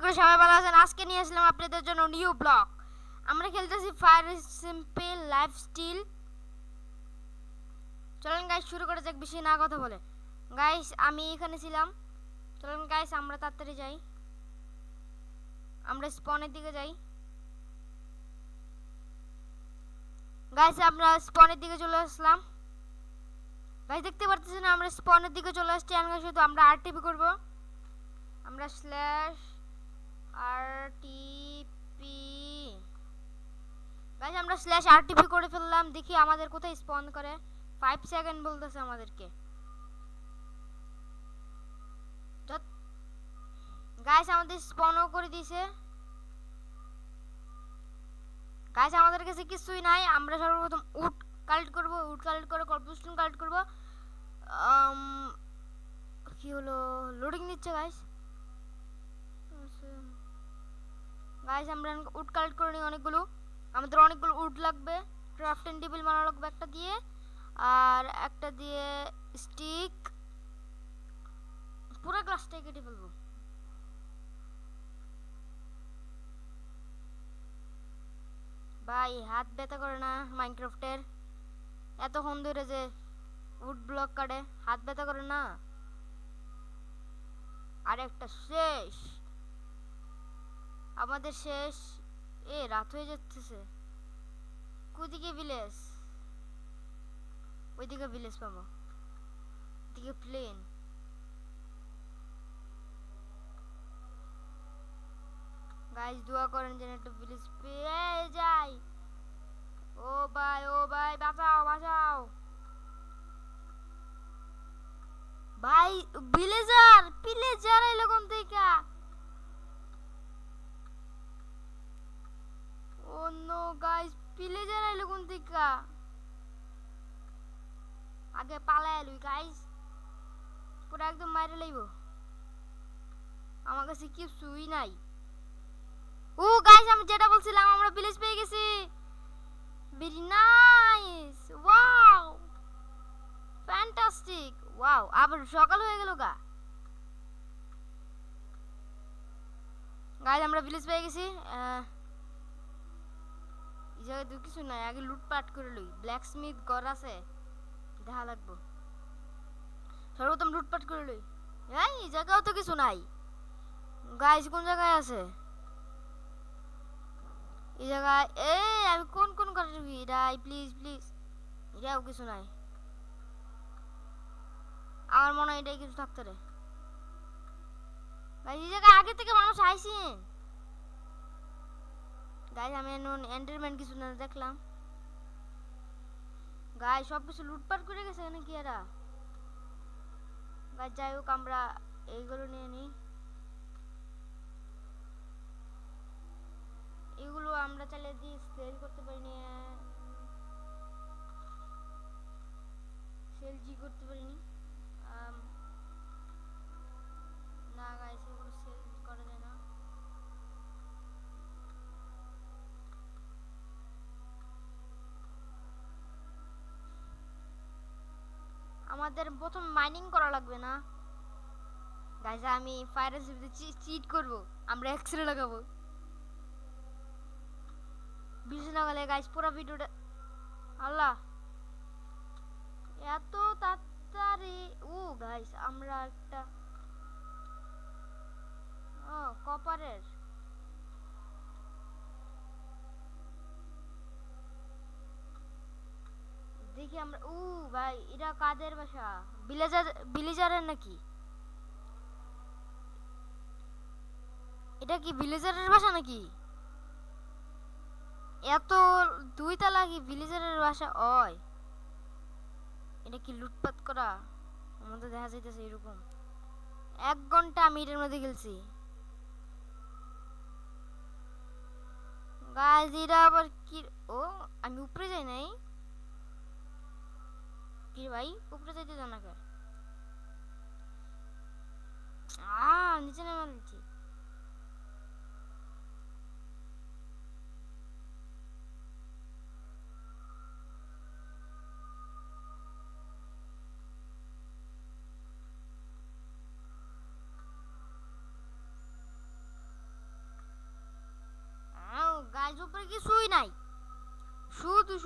করি সবাই ভালো আছেন। আজকে নিয়ে আসলাম আপনাদের জন্য নিউ ব্লগ। আমরা খেলতেছি ফায়ার সিম্পল লাইফস্টাইল। চলেন গাইস শুরু করা যাক বেশি না কথা বলে। গাইস আমি এখানে ছিলাম। চলেন গাইস আমরা তাড়াতাড়ি যাই, আমরা স্পনের দিকে যাই। গাইস আমরা স্পনের দিকে চলে আসলাম। গাইস দেখতে পারতেছেন আমরা স্পনের দিকে চলে আসছি। শুধু আমরা আরটিপি করব। আমরা স্ল্যাশ আরটিপি গাইস আমরা স্ল্যাশ আরটিপি করে ফেললাম। দেখি আমাদের কোথায় স্পন করে। 5 সেকেন্ড বলতেছে আমাদেরকে। গাইস আমাদের স্পনও করে দিয়েছে। গাইস আমাদের কাছে কিছুই নাই। আমরা সর্বপ্রথম উড কালেক্ট করব। উড কালেক্ট করে কর্পোস্টোন কালেক্ট করব। কি হলো, লোডিং নিচ্ছে গাইস। গাইস আমরা উড কালেক্ট করে নিই অনেকগুলো। আমাদের অনেকগুলো উড লাগবে। ক্রাফটিং টেবিল বানানো লাগবে একটা দিয়ে, আর একটা দিয়ে স্টিক। পুরো গ্লাসটাই কেটে ফেলবো। ভাই হাত ব্যথা করে না মাইনক্রাফটের? এতক্ষণ ধরে যে উড ব্লক কাটে হাত ব্যথা করে না? আর একটা শেষ, আমাদের শেষ। রাত হয়ে যাচ্ছে। কোদিকে ভিলেজ? ওইদিকে ভিলেজ পাবো, ওইদিকে প্লেন। গাইস দোয়া করেন যেন একটা ভিলেজ পেয়ে যাই। ও ভাই বাঁচাও বাঁচাও ভাই। ভিলেজার এলো কোন থেকে? ও নো গাইস, ভিলেজার এলো কোন থেকে? আগে পালায় লই গাইস, পুরো একদম মাইরে লইব। আমার কাছে কিছুই নাই। ও গাইস আমি যেটা বলছিলাম, আমরা ভিলেজ পেয়ে গেছি। Very nice, wow fantastic, wow. আবার সকাল হয়ে গেল গা। গাইস আমরা ভিলেজ পেয়ে গেছি। এই জায়গায় তো কিছু নাই, আগে লুটপাট করে লই। ব্ল্যাক স্মিথ ঘর আছে, দেখা লাগবো। সর্বপ্রথম লুটপাট করে লই। এই জায়গাও তো কিছু নাই। গাইস কোন জায়গায় আছে? এই জায়গায় আমি কোন কোন ঘরে ঢুকি? প্লিজ প্লিজ, এটাও কিছু নাই। আমার মনে হয় এটাই কিছু থাকতে রে। গাইস এই জায়গায় আগে থেকে মানুষ আইছেন। গাইস আমি এন্ডারম্যান কিছু না দেখলাম। গাইস সব কিছু লুটপাট করে গেছে নাকি এরা? গাইস যাই হোক আমরা এইগুলো নিয়ে নিই। এগুলো আমরা চাইলে দিয়ে সেল করতে পারি না, সেল জি করতে পারিনি। না গাইস এগুলো সেল করা যায় না। আমাদের প্রথম মাইনিং করা লাগবে না গাইস? আমি ফায়ার রেসিপিতে চিট করব। আমরা এক্সরে লাগাবো। বিশ লাগালে গাইস পুরো ভিডিওটা। আল্লাহ এত তাড়াতাড়ি! ও গাইস আমরা একটা কপারের দেখি আমরা। ভাই এটা কাদের বাসা? ভিলেজারের নাকি? এটা কি ভিলেজারের বাসা নাকি? এত দুই তালা কি ভিলেজারের বাসা? এটা কি লুটপাট করা? আমাদের দেখা যাইতেছে এরকম। 1 ঘন্টা আমি এটার মধ্যে খেলছি গাইস। এটা আবার কি? আমি উপরে যাই নাই কি ভাই? উপরে যাইতে জানা না কে? নিচে নেমে নিচ্ছি।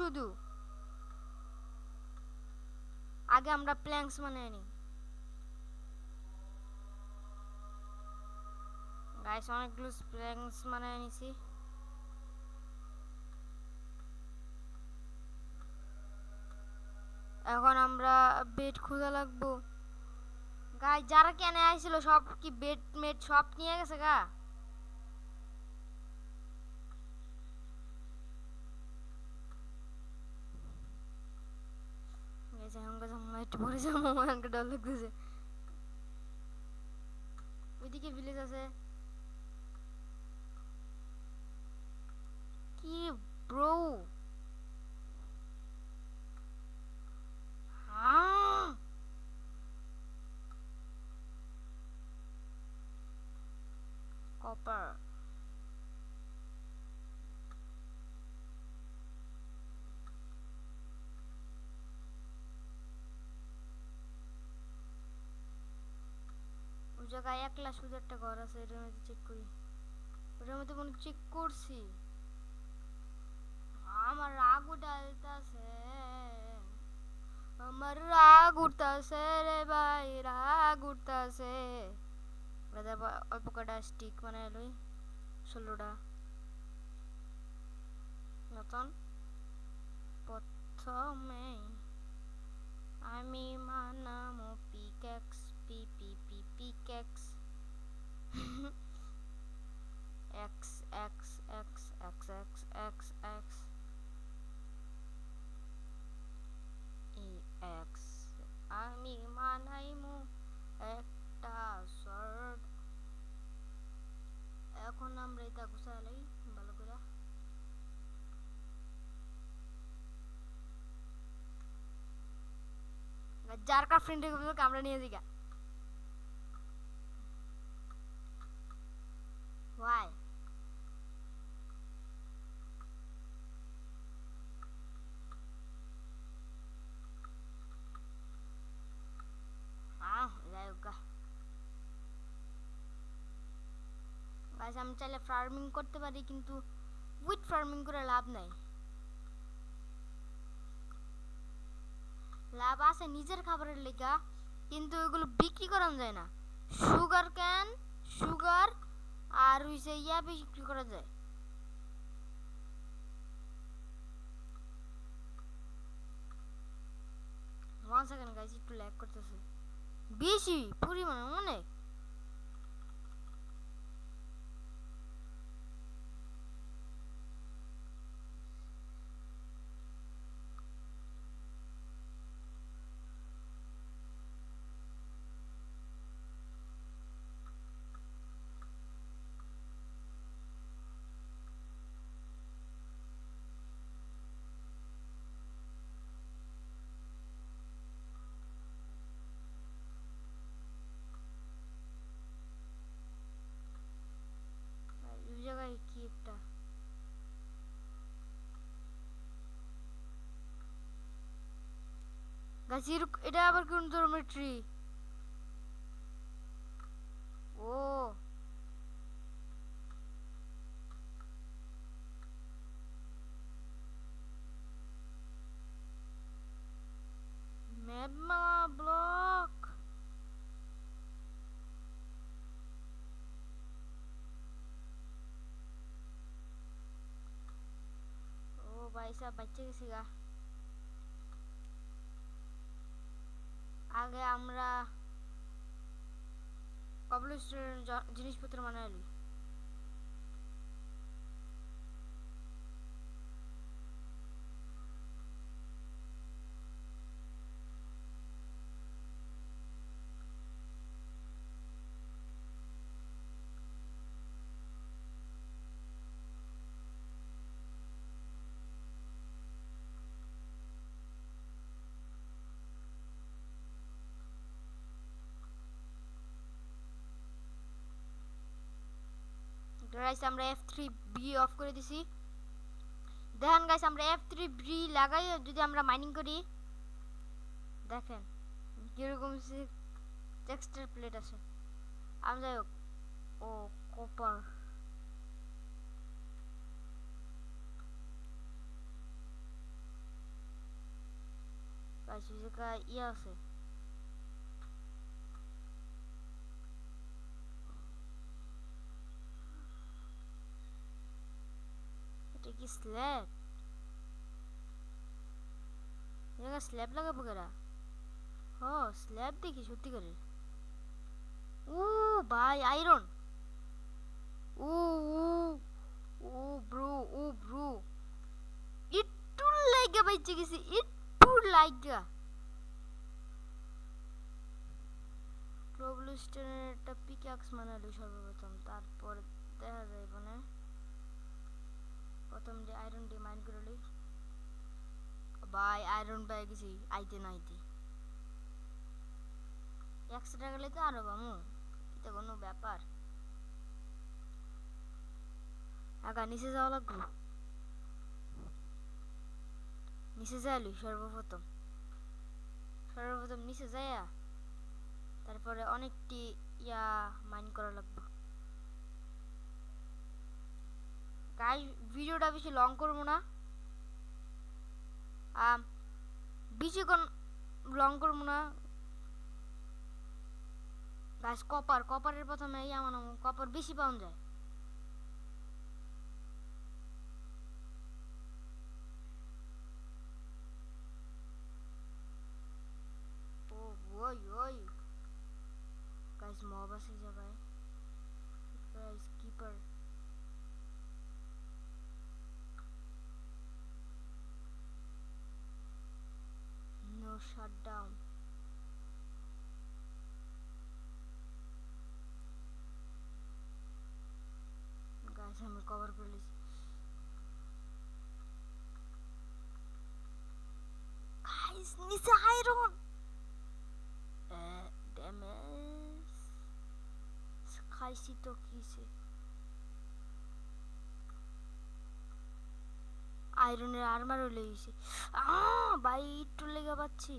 শুধু আগে আমরা প্ল্যাঙ্কস বানিয়ে নিই গাইস অনেকগুলো প্ল্যাঙ্কস বানিয়ে নিছি এখন আমরা বেড খোঁজা লাগবো গাইস যারা কেনে আইছিল সব কি বেড মেড সব নিয়ে গেছে গা গাইস এখন গাছ আমরা একটু পরে যাবো আমাকে ডর লাগতেছে ওইদিকে ভিলেজ আছে কি ব্রো কপার ওই জায়গায় একলা শুধু একটা ঘর আছে এটার মধ্যে চেক করি ওটার মধ্যে মনে চেক করছি আমার রাগ উঠাইতাছে আমার রাগ উঠতাছে রে ভাই রাগ উঠতাছে অল্প কটা স্টিক বানাই লই 16টা নতুন প্রথমে আমি মানামো pickaxe pickaxe x x x x x x x x আমি মানাইমু একটা শর্ট এখন আমরা এটা গুছালাই ভালো করে যার কার ফ্রেন্ডের আমরা নিয়ে দিগা why গাইস আমি চাইলে ফার্মিং করতে পারি কিন্তু উইথ ফার্মিং করে লাভ নাই লাভ আছে নিজের খাবারের লেগা কিন্তু ওইগুলো বিক্রি করা যায় না সুগার ক্যান সুগার আর হইছে ইয়া বিক্রি করা যায় ওয়ান সেকেন্ড গাইস একটু ল্যাগ করতেছে বেশি পরিমাণে অনেক জায়গায় কি একটা গাছের এটা আবার কোন ধরনের ট্রি ও ম্যাপমা ব্লক ও ভাই সাহেব বাচ্চা গেছি গা আগে আমরা কবলস্টোন জিনিসপত্র বানাইলি গাইস আমরা F3B অফ করে দিছি দেখেন গাইস আমরা F3B লাগাই যদি আমরা মাইনিং করি দেখেন কিরকম টেক্সচার প্লেট আছে আমি যাই হোক ও কপার গাইস ওই জায়গায় ইয়ে আছে। এটা কি স্ল্যাব? এই জায়গায় স্ল্যাব লাগাবো কেরা? ও স্ল্যাব দেখি সত্যি করে। ও ভাই আয়রন। ও ও ও ব্রো, ও ব্রো, একটু লাইগা বাইচে গেছি, একটু লাইগা। কোবলস্টোনের একটা পিকঅ্যাক্স বানালো সর্বপ্রথম, তারপর দেখা যাইব না। প্রথম যে আয়রন দিয়ে মাইন করে লই। ভাই আয়রন পেয়ে গেছি আইতে না আইতে। 100 টাকা গেলে তো আরো বামু, এটা কোনো ব্যাপার? আগা নিচে যাওয়া লাগবো। নিচে যাইলি সর্বপ্রথম নিচে যাইয়া তারপরে অনেকটি ইয়া মাইন করা লাগবে। গাইস ভিডিওটা বেশি লং করবো না, বেশিক্ষণ লং করবো না। গাইস কপারের প্রথমে ইয়া বানাবো, কপার বেশি পাওয়া যায়। ও ওই ওই গাইস মব আছে জায়গায়। Guys keeper no shutdown. Guys আমি কভার করে লিছি। গাইস নিচে আয়রন ড্যামেজ খাইছি তো কিসে। আয়রনের আর্মারও লেগেছে। ভাই একটু লেগে পাচ্ছি।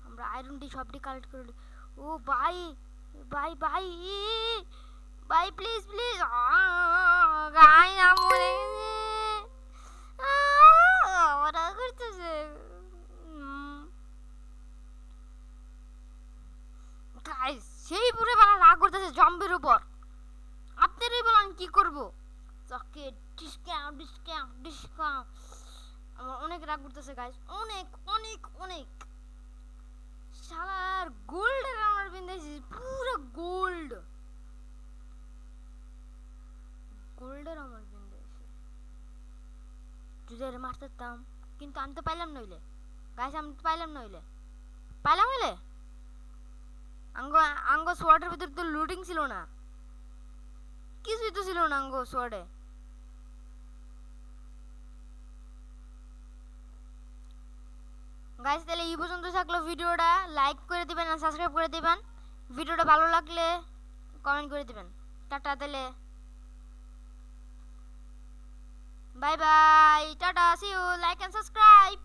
আমরা আয়রনটি সবটি কালেক্ট করে লি। ও ভাই ভাই ভাই ভাই প্লিজ প্লিজ গাই না মরে ওরা করতেছে। গাইস সেই পুরে বানা রাগ করতেছে জম্বির উপর। আপনারই বলেন কি করব? চকে ডিসকাউন্ট ডিসকাউন্ট ডিসকাউন্ট। আমার অনেক রাগ করতেছে গাইস, অনেক অনেক অনেক। শালার গোল্ডের আমার বিন্দেছি, পুরো গোল্ড গোল্ডের আমার বিন্দেছি। যদি মারতাম কিন্তু আমি তো পাইলাম নইলে। গাইস আমি তো পাইলাম নইলে, পাইলাম হইলে আঙ্গ আঙ্গ সোয়ার্ডের ভিতর তো লুটিং ছিল না, কিছুই তো ছিল না আঙ্গ সোয়ার্ডে। গাইস তাহলে এই পর্যন্ত থাকলো ভিডিওটা। লাইক করে দিবেন আর সাবস্ক্রাইব করে দিবেন। ভিডিওটা ভালো লাগলে কমেন্ট করে দিবেন। টাটা তাহলে, bye bye, tata, see you, like and subscribe.